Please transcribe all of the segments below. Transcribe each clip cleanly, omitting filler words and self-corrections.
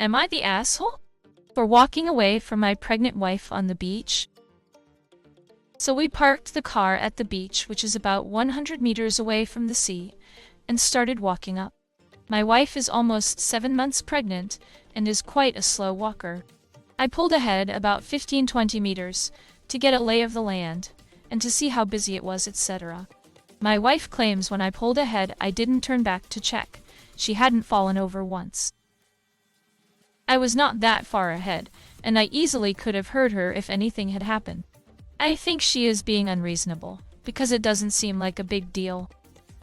Am I the asshole for walking away from my pregnant wife on the beach? So we parked the car at the beach, which is about 100 meters away from the sea, and started walking up. My wife is almost 7 months pregnant and is quite a slow walker. I pulled ahead about 15-20 meters to get a lay of the land and to see how busy it was, etc. My wife claims when I pulled ahead I didn't turn back to check. She hadn't fallen over once. I was not that far ahead, and I easily could have heard her if anything had happened. I think she is being unreasonable, because it doesn't seem like a big deal.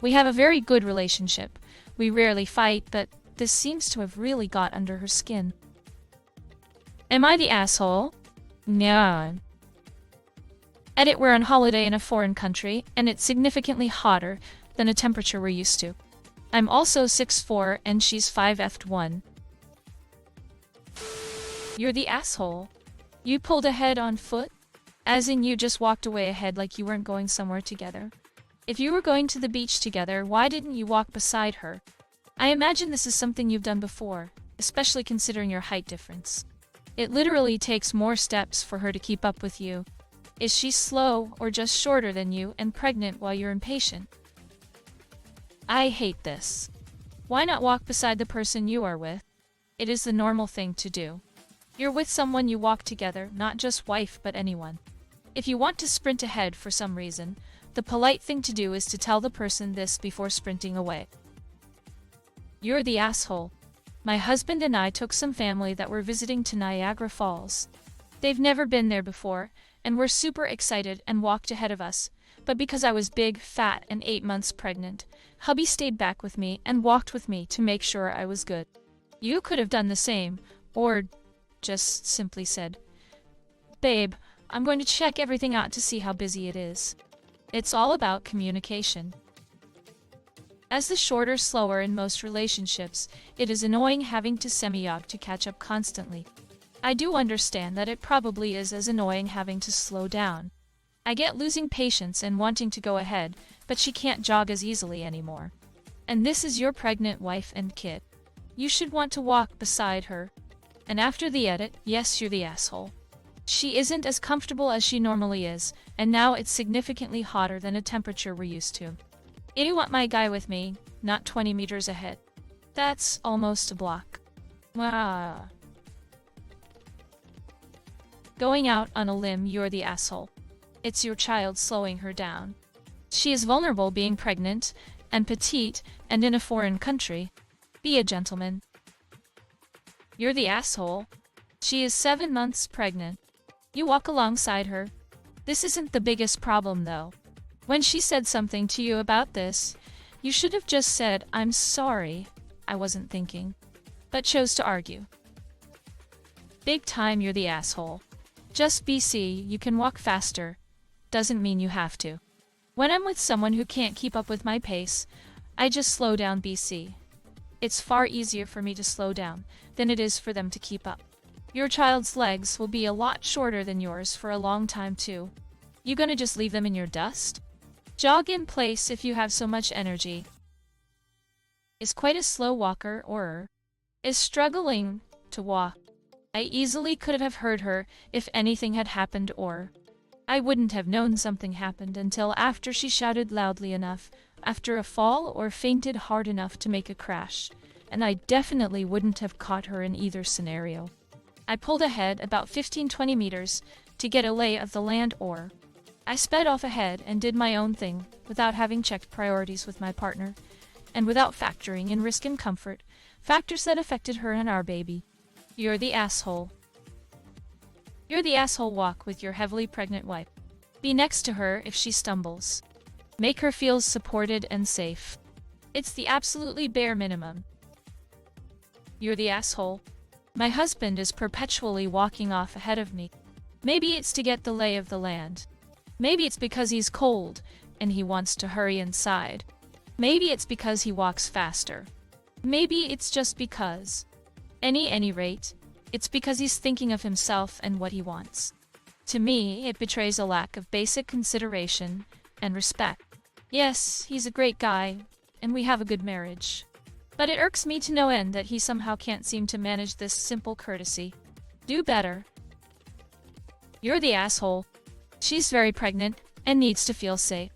We have a very good relationship. We rarely fight, but this seems to have really got under her skin. Am I the asshole? No. Edit, we're on holiday in a foreign country, and it's significantly hotter than a temperature we're used to. I'm also 6'4", and she's 5'1". You're the asshole. You pulled ahead on foot? As in you just walked away ahead like you weren't going somewhere together? If you were going to the beach together, why didn't you walk beside her? I imagine this is something you've done before, especially considering your height difference. It literally takes more steps for her to keep up with you. Is she slow or just shorter than you and pregnant while you're impatient? I hate this. Why not walk beside the person you are with? It is the normal thing to do. You're with someone, you walk together, not just wife but anyone. If you want to sprint ahead for some reason, the polite thing to do is to tell the person this before sprinting away. You're the asshole. My husband and I took some family that were visiting to Niagara Falls. They've never been there before, and were super excited and walked ahead of us, but because I was big, fat, and 8 months pregnant, hubby stayed back with me and walked with me to make sure I was good. You could have done the same, or just simply said, "Babe, I'm going to check everything out to see how busy it is." It's all about communication. As the shorter, slower in most relationships, it is annoying having to semi-jog to catch up constantly. I do understand that it probably is as annoying having to slow down. I get losing patience and wanting to go ahead, but she can't jog as easily anymore. And this is your pregnant wife and kid. You should want to walk beside her. And after the edit, yes, you're the asshole. She isn't as comfortable as she normally is, and now it's significantly hotter than a temperature we're used to. I want my guy with me, not 20 meters ahead. That's almost a block. Ah. Going out on a limb, you're the asshole. It's your child slowing her down. She is vulnerable being pregnant, and petite, and in a foreign country. Be a gentleman. You're the asshole. She is 7 months pregnant. You walk alongside her. This isn't the biggest problem, though. When she said something to you about this, you should have just said, "I'm sorry, I wasn't thinking," but chose to argue. Big time, you're the asshole. Just BC, you can walk faster. Doesn't mean you have to. When I'm with someone who can't keep up with my pace, I just slow down BC. It's far easier for me to slow down than it is for them to keep up. Your child's legs will be a lot shorter than yours for a long time too. You gonna just leave them in your dust? Jog in place if you have so much energy. Is quite a slow walker or is struggling to walk. I easily could have heard her if anything had happened, or I wouldn't have known something happened until after she shouted loudly enough after a fall or fainted hard enough to make a crash, and I definitely wouldn't have caught her in either scenario. I pulled ahead about 15-20 meters to get a lay of the land, or I sped off ahead and did my own thing without having checked priorities with my partner, and without factoring in risk and comfort, factors that affected her and our baby. You're the asshole. You're the asshole. Walk with your heavily pregnant wife. Be next to her if she stumbles. Make her feel supported and safe. It's the absolutely bare minimum. You're the asshole. My husband is perpetually walking off ahead of me. Maybe it's to get the lay of the land. Maybe it's because he's cold and he wants to hurry inside. Maybe it's because he walks faster. Maybe it's just because. Any rate, it's because he's thinking of himself and what he wants. To me, it betrays a lack of basic consideration and respect. Yes, he's a great guy, and we have a good marriage. But it irks me to no end that he somehow can't seem to manage this simple courtesy. Do better. You're the asshole. She's very pregnant and needs to feel safe.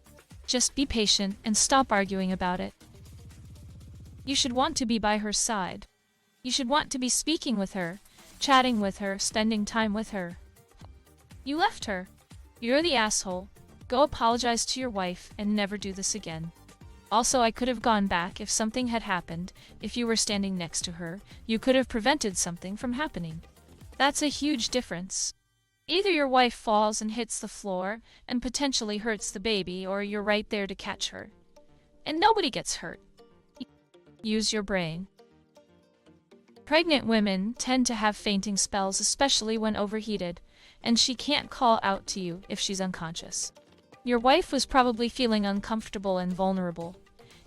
Just be patient and stop arguing about it. You should want to be by her side. You should want to be speaking with her, chatting with her, spending time with her. You left her. You're the asshole. Go apologize to your wife and never do this again. Also, I could have gone back if something had happened. If you were standing next to her, you could have prevented something from happening. That's a huge difference. Either your wife falls and hits the floor and potentially hurts the baby, or you're right there to catch her. And nobody gets hurt. Use your brain. Pregnant women tend to have fainting spells, especially when overheated, and she can't call out to you if she's unconscious. Your wife was probably feeling uncomfortable and vulnerable,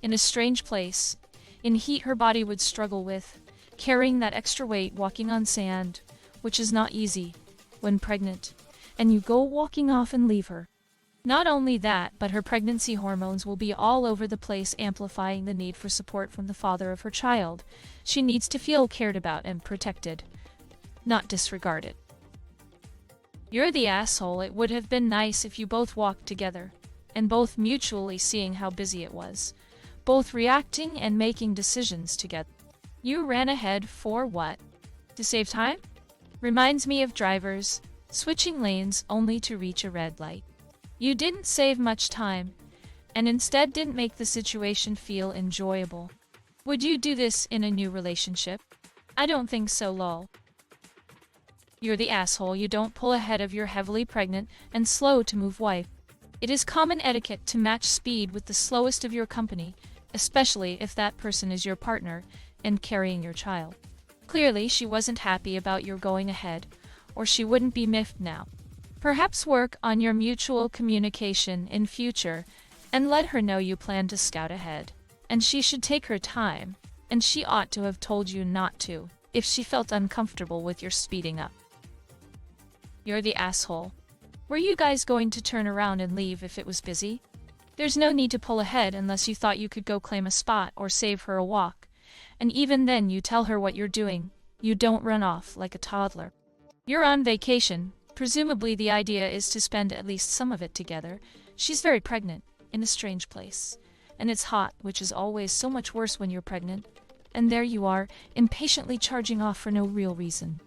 in a strange place, in heat her body would struggle with, carrying that extra weight, walking on sand, which is not easy when pregnant, and you go walking off and leave her. Not only that, but her pregnancy hormones will be all over the place, amplifying the need for support from the father of her child. She needs to feel cared about and protected, not disregarded. You're the asshole. It would have been nice if you both walked together, and both mutually seeing how busy it was, both reacting and making decisions together. You ran ahead for what? To save time? Reminds me of drivers switching lanes only to reach a red light. You didn't save much time, and instead didn't make the situation feel enjoyable. Would you do this in a new relationship? I don't think so, lol. You're the asshole. You don't pull ahead of your heavily pregnant and slow to move wife. It is common etiquette to match speed with the slowest of your company, especially if that person is your partner and carrying your child. Clearly, she wasn't happy about your going ahead, or she wouldn't be miffed now. Perhaps work on your mutual communication in future and let her know you plan to scout ahead. And she should take her time, and she ought to have told you not to if she felt uncomfortable with your speeding up. You're the asshole. Were you guys going to turn around and leave if it was busy? There's no need to pull ahead unless you thought you could go claim a spot or save her a walk. And even then you tell her what you're doing. You don't run off like a toddler. You're on vacation. Presumably the idea is to spend at least some of it together. She's very pregnant, in a strange place. And it's hot, which is always so much worse when you're pregnant. And there you are, impatiently charging off for no real reason.